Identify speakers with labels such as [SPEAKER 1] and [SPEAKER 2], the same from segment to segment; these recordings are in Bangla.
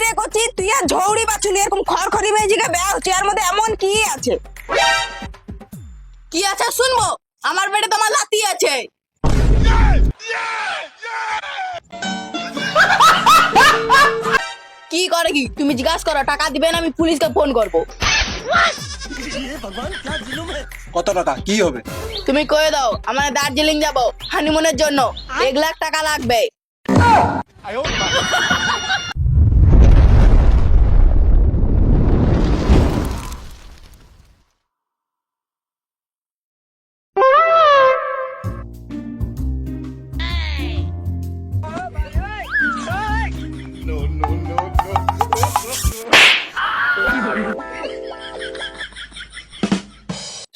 [SPEAKER 1] বিয়ে করছিস তুই আর ঝৌড়ি বাছুলি এরকম খড়খড়ি মেয়েজিকে বিয়ে হচ্ছে এর মধ্যে এমন কি আছে?
[SPEAKER 2] কি আছে শুনবো? আমার পেটে তোমার লাতি আছে। কি করে কি তুমি জিজ্ঞাসা করো, টাকা দিবেন আমি পুলিশকে ফোন করবো।
[SPEAKER 3] কত টাকা কি হবে?
[SPEAKER 2] তুমি কয়ে দাও আমরা দার্জিলিং যাব হানিমুনের জন্য, 1 লাখ টাকা লাগবে।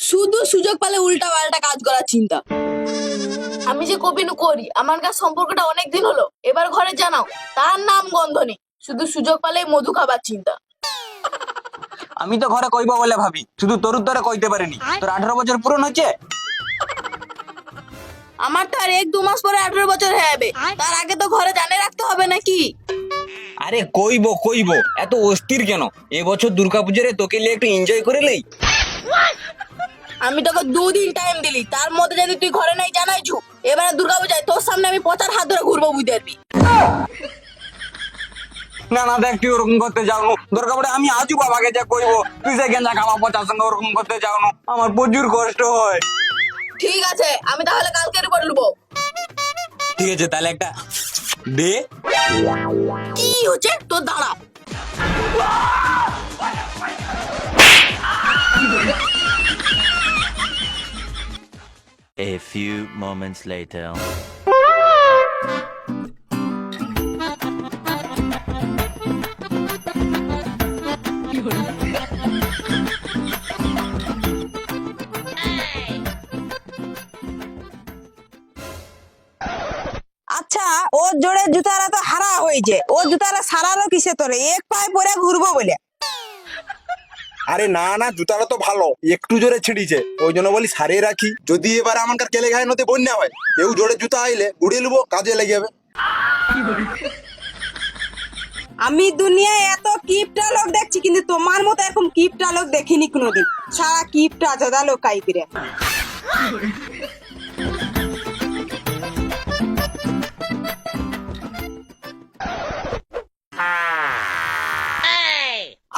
[SPEAKER 2] শুধু সুযোগ পেলে উল্টা পাল্টা কাজ করার চিন্তা। আমি যে কবিনু করি আমার কাছে সম্পর্কটা অনেক দিন হলো, এবার ঘরে জানাও তার নাম গন্ধ নেই, শুধু সুযোগ পেলেই মধু খাবার চিন্তা।
[SPEAKER 3] আমি তো ঘরে কইব বলে ভাবি, শুধু তোর উত্তরে কইতে পারিনি। তোর 18 বছর পূরণ হচ্ছে?
[SPEAKER 2] আমার তো আর 1-2 মাস পরে 18 বছর হয়ে যাবে, তার আগে তো ঘরে জানে রাখতে হবে নাকি?
[SPEAKER 3] আরে কইব এত অস্থির কেন? এবছর দুর্গাপূজারে তোকে নিয়ে একটু এনজয় করে লই।
[SPEAKER 2] আমি তোকে 2 দিন টাইম দিলি, তার মধ্যে যদি তুই ঘরে নাই জানাইছু, এবারে দুর্গাপূজায় তোর সামনে আমি পচার হাত ধরে ঘুরবো, বুঝতে পারবি?
[SPEAKER 3] না না দেখ, তুই ওরকম করতে যাও না। দরকার পড়ে আমি আজু বাবাকে যা কইবো, তুই সে গেঞ্জা খাওয়া পচার সঙ্গে ওরকম করতে যাও না, আমার প্রচুর কষ্ট হয়।
[SPEAKER 2] ঠিক আছে আমি তাহলে কালকে রিপোর্ট নেবো।
[SPEAKER 3] ঠিক আছে তাহলে একটা দে।
[SPEAKER 2] কি হচ্ছে তোর? দাঁড়া।
[SPEAKER 4] A few moments later.
[SPEAKER 1] আচ্ছা ওর জোড়ে জুতারা তো হারা হয়েছে, ও জুতারা সারালো কিসে তোরে? এক পায়ে পরে ঘুরবো বলে?
[SPEAKER 5] আরে না না, জুতাটা তো ভালো, একটু জোরে ছিঁড়িছে, ওই জন্য বলি সারিয়ে রাখি, যদি এবার আমানকার কেলে ঘায় নদী বন্যা হয়, কেউ জোরে জুতা আইলে উড়িয়ে নেবো, কাজে লেগে যাবে।
[SPEAKER 1] আমি দুনিয়ায় এত কিপটা লোক দেখছি কিন্তু তোমার মতো এরকম কিপটা লোক দেখিনি কোনোদিন। সারা কিপটা জদা লোক কাইপিরে।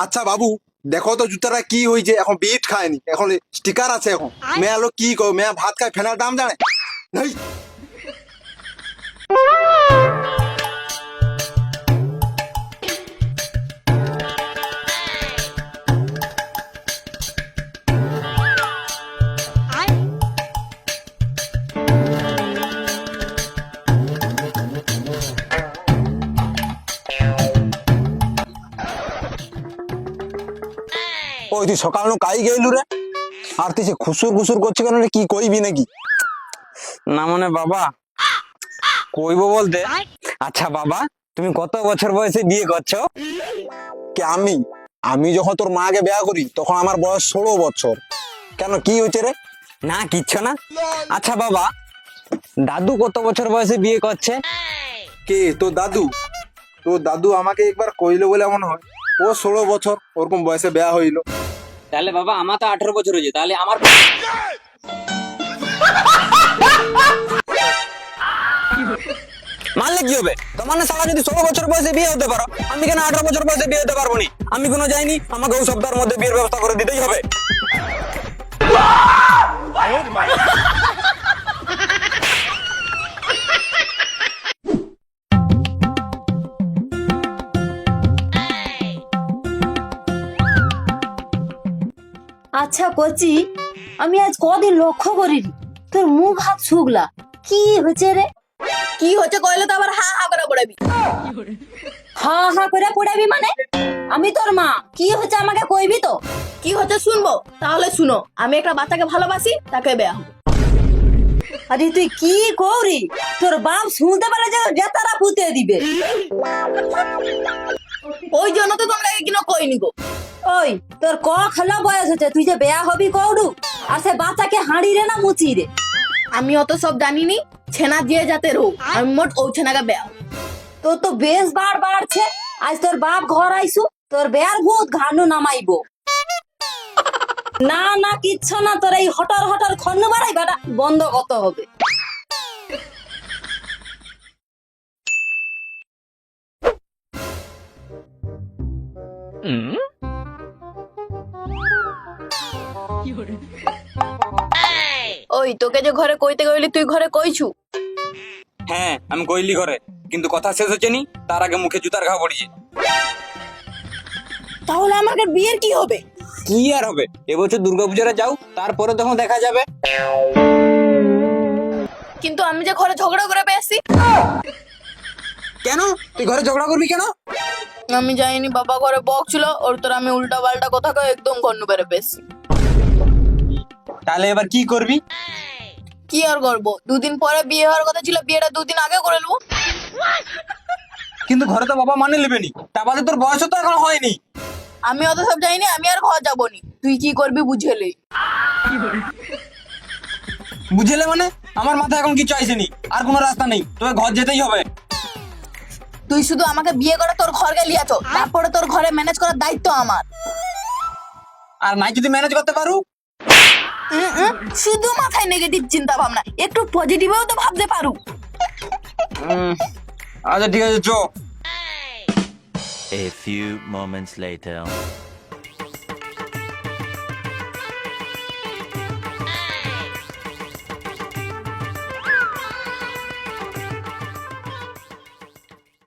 [SPEAKER 5] আচ্ছা বাবু দেখো তো জুতাটা কি হয়েছে, এখন বিট খায়নি, এখন স্টিকার আছে, এখন মেয়া লোক কি কো, মেয়া ভাত খায় ফেনার দাম জানে নাই। ওই তুই সকাল কাই গেলু রে, আর তুই সে খুসুর খুসুর করছে কেন রে, কি কইবি নাকি?
[SPEAKER 3] না মানে বাবা কইব বলতে, আচ্ছা বাবা তুমি কত বছর বয়সে বিয়ে করছো?
[SPEAKER 5] কে আমি? আমি যখন তোর মাকে বিয়া করি তখন আমার বয়স 16 বছর। কেন কি হয়েছে রে?
[SPEAKER 3] না কিচ্ছু না। আচ্ছা বাবা দাদু কত বছর বয়সে বিয়ে করছে?
[SPEAKER 5] কে তোর দাদু? তোর দাদু আমাকে একবার কইলো বলে মনে হয়, ও 16 বছর ওরকম বয়সে বিয়া হইলো।
[SPEAKER 3] তাহলে বাবা আমার তো 18 বছর হয়েছে, তাহলে আমার মানলে কি হবে? তোমার না সারা যদি 16 বছর বয়সে বিয়ে হতে পারো, আমি কেন 18 বছর বয়সে বিয়ে হতে পারবো নি? আমি কোনো যাইনি, আমাকে ওই সপ্তাহের মধ্যে বিয়ের ব্যবস্থা করে দিতেই হবে।
[SPEAKER 6] আচ্ছা কচি, আমি আজ কদিন লক্ষ্য করিনি তোর মুখ হাত শুকলা, কি হয়েছে রে?
[SPEAKER 2] কি হচ্ছে কইলে তো আবার হা হা করে পড়াবি।
[SPEAKER 6] হা হা করে পড়াবি মানে? আমি তোর মা, কি হচ্ছে আমাকে কইবি তো?
[SPEAKER 2] কি হচ্ছে শুনবো? তাহলে শুনো, আমি একটা বাচ্চাকে ভালোবাসি, তাকে বিয়ে হবো।
[SPEAKER 6] আরে তুই কি করি? তোর বাপ শুনতে পারে যে জেতারা পুঁতে দিবে।
[SPEAKER 2] ওই জন্য তো তোমরা কিনো কইনি গো।
[SPEAKER 6] ওই তোর ক খেলা বয়স হচ্ছে, তুই যে বেয়া হবি কৌড়ু, আর সে বাচ্চাকে হাঁড়ি রে না মুচি রে?
[SPEAKER 2] আমি অত সব জানিনি, ছেনা যে যাতে রো, আমি মোট ও ছেনাকে বিয়ে হবো।
[SPEAKER 6] তোর তো বেশ বাড়ছে, আজ তোর বাপ ঘর আইসু, তোর বেয়ার ভূত ঘানু নামাইবো। না না কিচ্ছু না, তোর এই হটার হটার খন্নু বাড়াই বেটা বন্ধ কত হবে।
[SPEAKER 2] ওই তোকে যে ঘরে কইতে গইলি তুই ঘরে কইছু?
[SPEAKER 3] হ্যাঁ আমি কইলি ঘরে, কিন্তু কথা শেষ হচ্ছে নি তার আগে মুখে জুতার ঘা পড়েছে।
[SPEAKER 2] তাহলে আমাকে বিয়ের কি হবে?
[SPEAKER 3] কি আর হবে, এবছর দুর্গাপূজাটা যাও, তারপরে তখন দেখা যাবে।
[SPEAKER 2] কিন্তু আমি যে ঘরে ঝগড়া করে পেয়েছি।
[SPEAKER 3] কেন তুই ঘরে ঝগড়া করবি কেন?
[SPEAKER 2] আমি যাইনি, বাবা ঘরে বকছিল, ওর তোর আমি উল্টা পাল্টা কথা কয়ে একদম ঘন্নু বেড়ে পেয়েছি।
[SPEAKER 3] তাহলে এবার কি করবি?
[SPEAKER 2] কি আর করবো, 2 দিন পরে বিয়ে হওয়ার কথা ছিল, বিয়েটা 2 দিন আগে করে নেবো।
[SPEAKER 3] কিন্তু ঘরে তো বাবা মানে নেবেনি, তা বাদে তোর বয়সও তো এখন হয়নি।
[SPEAKER 2] আমি অত সব যাইনি, আমি আর ঘর যাবো নি, তুই কি করবি বুঝেলি?
[SPEAKER 3] বুঝলে মানে আমার মাথায় এখন কিছু আইসেনি, আর কোনো রাস্তা নেই, তোকে ঘর যেতেই হবে।
[SPEAKER 2] তুই শুধু আমাকে বিয়ে করে তোর ঘর গেলি আছো, তারপরে তোর ঘরে ম্যানেজ করার দায়িত্ব আমার।
[SPEAKER 3] আর নাই যদি ম্যানেজ করতে পারু?
[SPEAKER 2] শুধু মাথায় নেগেটিভ চিন্তা ভাবনা, একটু পজিটিভও তো ভাবতে পারু।
[SPEAKER 3] আচ্ছা ঠিক আছে, চো।
[SPEAKER 4] A few moments later.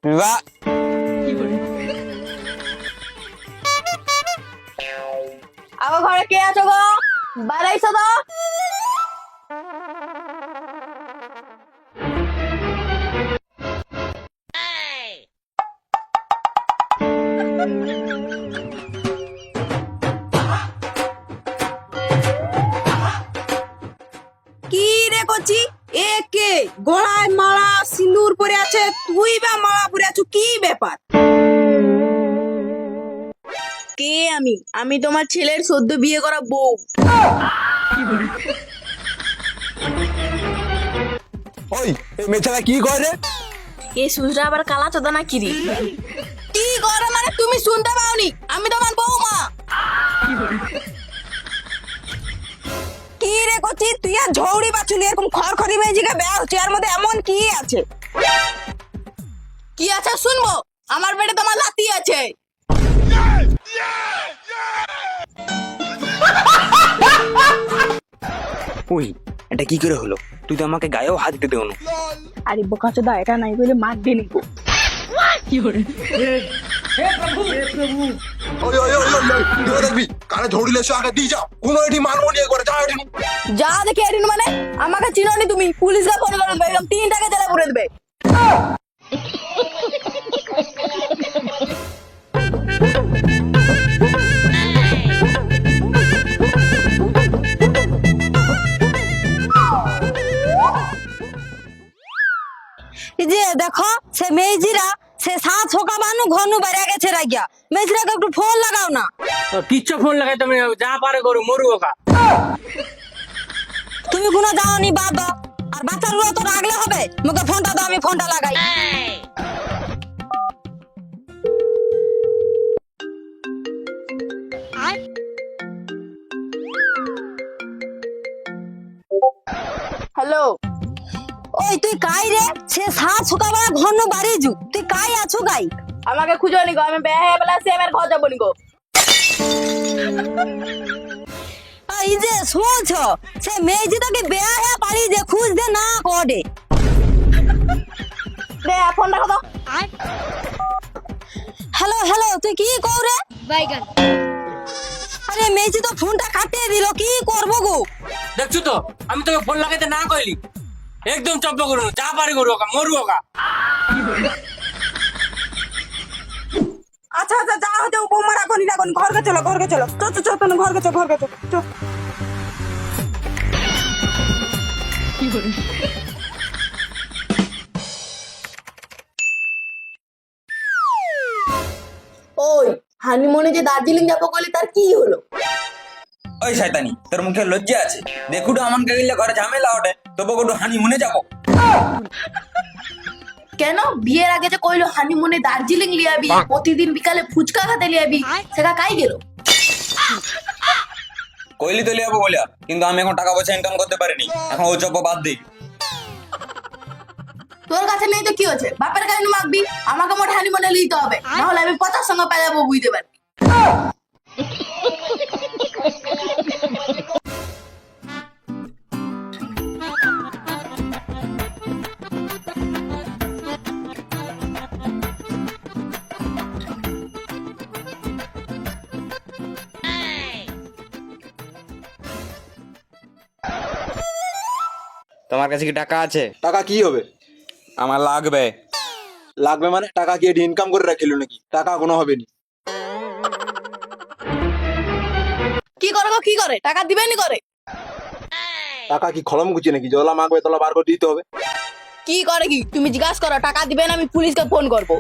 [SPEAKER 3] বাহ,
[SPEAKER 2] আমার ঘরে কে আছো গো? বাড়াইছো তো?
[SPEAKER 1] কি রে কচি, এ কে গলায় মালা সিঁদুর পরে আছে, তুই বা মালা পরে আছো, কি ব্যাপার?
[SPEAKER 2] কে আমি? আমি তোমার ছেলের সদ্য বিয়ে করা বউ।
[SPEAKER 5] ওই এই মেয়েটা কি করে?
[SPEAKER 2] এই সুজরা আবার কালা চোদা না কিরি? কি করে মানে তুমি শুনতে পাওনি? আমি তোমার বউমা।
[SPEAKER 1] কি রে কচি, তুই আর ঝৌড়ি বাছুলি এরকম খড়খড়ি মেজিকে বেয়া হচ্ছে, এর মধ্যে এমন কি আছে?
[SPEAKER 2] কি আছে শুনবো? আমার পেটে তোমার লাতি আছে।
[SPEAKER 3] ওই এটা কি করে হলো? তুই তো আমাকে গায়েও হাত দিতে দেও না।
[SPEAKER 2] আরে বোকা চোদা, এটা নাই বলে মার দিয়ে নিবো।
[SPEAKER 5] ওই ওই ওই ওই ওই, তুই দেখবি কানে ঝড়িলে এসে আগে দিয়ে যাও, কোনো এটি মানবো নিয়ে করে যাও এটি।
[SPEAKER 2] যা দেখে এদিন মানে আমাকে চিনোনি তুমি, পুলিশকে ফোন করে দেবে, এরকম 3 টাকা জেলে পুরে দেবে।
[SPEAKER 6] এই যে দেখো সে মেজিরা সে সাত ছোকা বানু ঘনু বাইরে গেছে রাগিয়া, মেজিরাকে একটু ফোন লাগাও না।
[SPEAKER 7] কিচ্ছু ফোন লাগাই তুমি যা পারে করো, মরু ওকা।
[SPEAKER 6] তুমি কোনো যাওনি বাদ দাও, আর বাচ্চাগুলো তো রাখলে হবে, মুখে ফোনটা দাও, আমি ফোনটা লাগাই।
[SPEAKER 2] হ্যালো,
[SPEAKER 6] ওই তুই কাই রে? সে সাত ছোকা বানা ঘন বাড়ি যু, তুই কাই আছো গাই?
[SPEAKER 2] আমাকে খুঁজো নি গো, আমি বেয়া হয়ে বেলা সে আমার ঘর যাবো নি গো।
[SPEAKER 6] এই যে শুনছ, সে মেয়েজি তোকে বেয়া হয়ে পারি যে খুঁজ দে না করে।
[SPEAKER 2] দে ফোন রাখো তো।
[SPEAKER 6] হ্যালো হ্যালো, তুই কি করে? আরে মেয়েজি তো ফোনটা কাটিয়ে দিল, কি করবো গো?
[SPEAKER 7] দেখছো তো আমি তোকে ফোন লাগাইতে না কইলি, একদম চব্য করো, যা পারে করো ওকা, মরু ওকা।
[SPEAKER 1] আচ্ছা আচ্ছা, যা হচ্ছে বৌমা রাখনি রাখনি, ঘরকে চলো ঘরকে চলো, চো চো চো তনু, ঘরকে চো ঘরকে চো চো।
[SPEAKER 2] ওই হানিমুনে যে দার্জিলিং যাবো বলি, তার কি হলো?
[SPEAKER 3] ওই শয়তানি, তোর মুখে লজ্জা আছে? দেখুটো আমন গেলে ঘরে ঝামেলা ওঠে, তবু গোটু হানি মনে যাবো।
[SPEAKER 2] কেন বিয়ের আগে যে কইলো হানিমুনে দার্জিলিং লিয়াবি, প্রতিদিন বিকালে ফুচকা খেতে লিয়াবি, সেটা কাই গেল?
[SPEAKER 3] কইলি তো লিয়াবো বলিয়া, কিন্তু আমি এখন টাকা পয়সা ইনকাম করতে পারিনি, এখন ও চব্য বাদ দিই।
[SPEAKER 2] তোর কাছে নেই তো কি হচ্ছে, বাপের কাছে মাগবি, আমাকে মোট হানিমুনে লিতে হবে, নাহলে আমি পচার সঙ্গে পেয়ে যাবো, বুঝতে পারবি।
[SPEAKER 3] তোমার কাছে কি টাকা আছে?
[SPEAKER 5] টাকা কি হবে?
[SPEAKER 3] আমার লাগবে।
[SPEAKER 5] লাগবে মানে টাকা কি এটি ইনকাম করে রাখিল নাকি? টাকা কোনো হবে নি।
[SPEAKER 2] কি করে গো, কি করে? টাকা দিবেনি করে?
[SPEAKER 5] টাকা কি খলম গুছি নাকি? জলা মাগবে তোলা বার করে দিতে হবে।
[SPEAKER 2] কি করে কি? তুমি জিজ্ঞাসা করো, টাকা দিবেন আমি পুলিশকে ফোন করবো।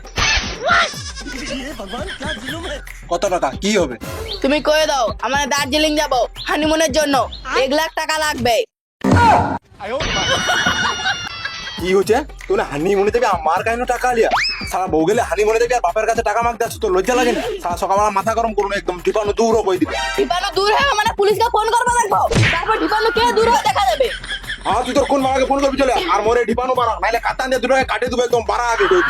[SPEAKER 5] কত টাকা কি হবে?
[SPEAKER 2] তুমি কয়ে দাও আমার দার্জিলিং যাবো হানিমুনের জন্য, 1 লাখ টাকা লাগবে।
[SPEAKER 5] কি হচ্ছে? তুই হানি মনে দেবে আমার কাহিনী টাকা লিয়া? সারা বউ গেলে হানি মনে দেবে আর বাপের কাছে টাকা মাগতে আসছো, তোর লজ্জা লাগে না? সারা সকালবেলা মাথা গরম করুন, একদম টিপানো দূর কই দিবে।
[SPEAKER 2] ঠিকানা দূর হয়ে মানে পুলিশকে ফোন করবো, দেখো তারপর ঠিকানা কে দূর হয়ে দেখা যাবে।
[SPEAKER 5] হ্যাঁ তুই তোর কোন মামাকে ফোন করবি চলে আর মোরে ঢিপানো বাড়া, নাইলে কাতান দিয়ে দুটোকে কাটে দেবো একদম বাড়া আগে কই।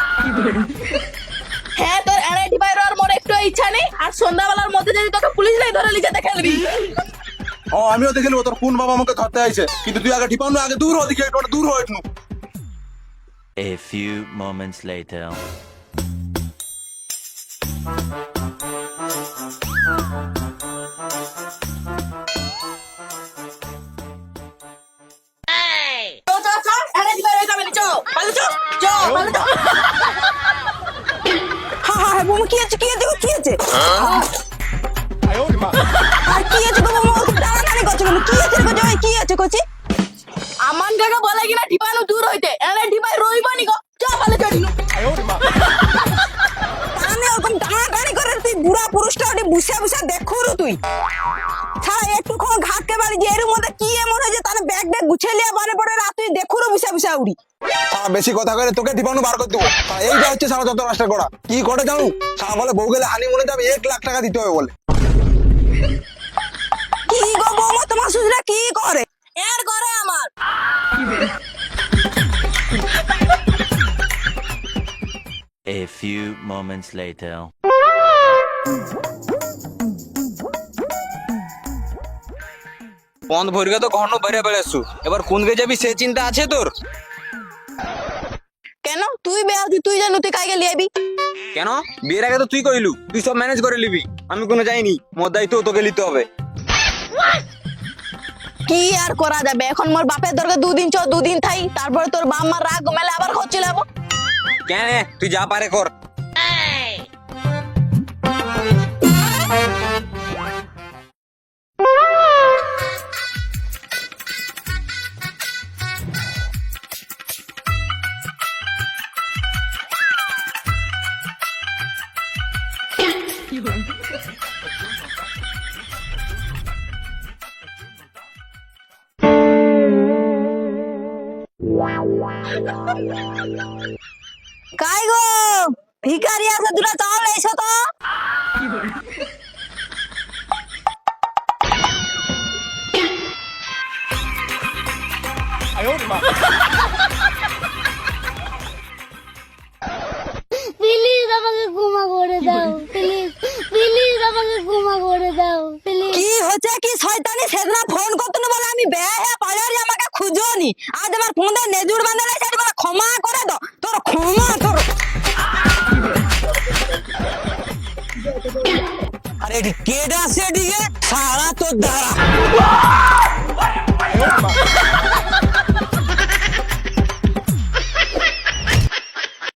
[SPEAKER 2] হ্যাঁ তোর এনআইটি বাইরে আর মোর একটু ইচ্ছা নেই, আর সন্ধ্যাবেলার মধ্যে যদি তোকে পুলিশ নাই ধরে লিখে দেখে নিবি।
[SPEAKER 5] ও আমিও দেখে নেবো তোর কোন বাবা আমাকে ধরতে আইছে, কিন্তু তুই আগে ঢিপানো আগে দূর হদিকে একটু দূর হয়ে একটু।
[SPEAKER 4] A few moments later.
[SPEAKER 2] NIT বাইরে যাবে না, চো ভালো চো চো ভালো চো।
[SPEAKER 1] হ্যাঁ হ্যাঁ বৌমা, কি আছে কি আছে গো, কি আছে? আর কি আছে গো বৌমা? খুব টানাটানি করছে কেন? কি আছে গো জামাই, কি আছে কচি?
[SPEAKER 2] আমার জায়গা বলে কিনা ঠিকানা দূর হইতে, এনআইটি বাইরে রইবানি গো, চো ভালো চো।
[SPEAKER 1] টানে ওরকম টানাটানি করে তুই বুড়া পুরুষটা ওটি বুসে বুসে দেখো রে তুই। ছাড়া একটুক্ষণ ঘাটকে বাড়ি যে এর মধ্যে কি এমন হয়েছে, তাহলে ব্যাগ ব্যাগ গুছিয়ে লিয়ে বারে পড়ে রাত তুই দেখো রে বুসে বুসে উড়ি।
[SPEAKER 5] সারা বেশি কথা করে তোকে ঢিপানো বার করে দেবো। এইটা হচ্ছে সারা যত রাষ্ট্র করা কি করে জানো? সারা বলে বউ গেলে হানি মনে যাবে 1 লাখ টাকা দিতে হবে বলে।
[SPEAKER 1] কি গো বৌমা, তোমার সুজরা কি করে?
[SPEAKER 2] এর করে আমার।
[SPEAKER 4] A few moments later.
[SPEAKER 3] বন্ধ ভরিকে তো কখনো বাইরে বেড়াচ্ছু, এবার কোন গে যাবি সে চিন্তা আছে তোর?
[SPEAKER 2] কেন তুই বেয়াদি, তুই জানো তুই কাইকে লিয়াবি?
[SPEAKER 3] কেন? বিয়ের আগে তো তুই কইলু তুই সব ম্যানেজ করে নিবি, আমি কোনো যাইনি, মোর দায়িত্ব তোকে নিতে হবে।
[SPEAKER 2] কি আর করা যাবে, এখন মোর বাপের দরকার 2 দিন চো 2 দিন থাই, তারপরে তোর বাপ মার রাগ মেলে আবার খরচ লাবো।
[SPEAKER 3] কেন তুই যা পারে কর।
[SPEAKER 1] কাই গো ভিখারি আছে, দুটা চাল এসো তো।
[SPEAKER 8] প্লিজ আমাকে ক্ষমা করে দাও, প্লিজ প্লিজ আমাকে ক্ষমা করে দাও, প্লিজ।
[SPEAKER 1] কি হচ্ছে কি শয়তানি? সেদিন ফোন করতে না বলে আমি বেয়া হয়ে পাজারি, আমাকে খুঁজোনি, আজ আমার ফোনে নেজুর বাঁধে লাইছে, বলে ক্ষমা করে দাও। তোর ক্ষমা তোর। আরে এটি কেডা সেদিকে সারা তোর দ্বারা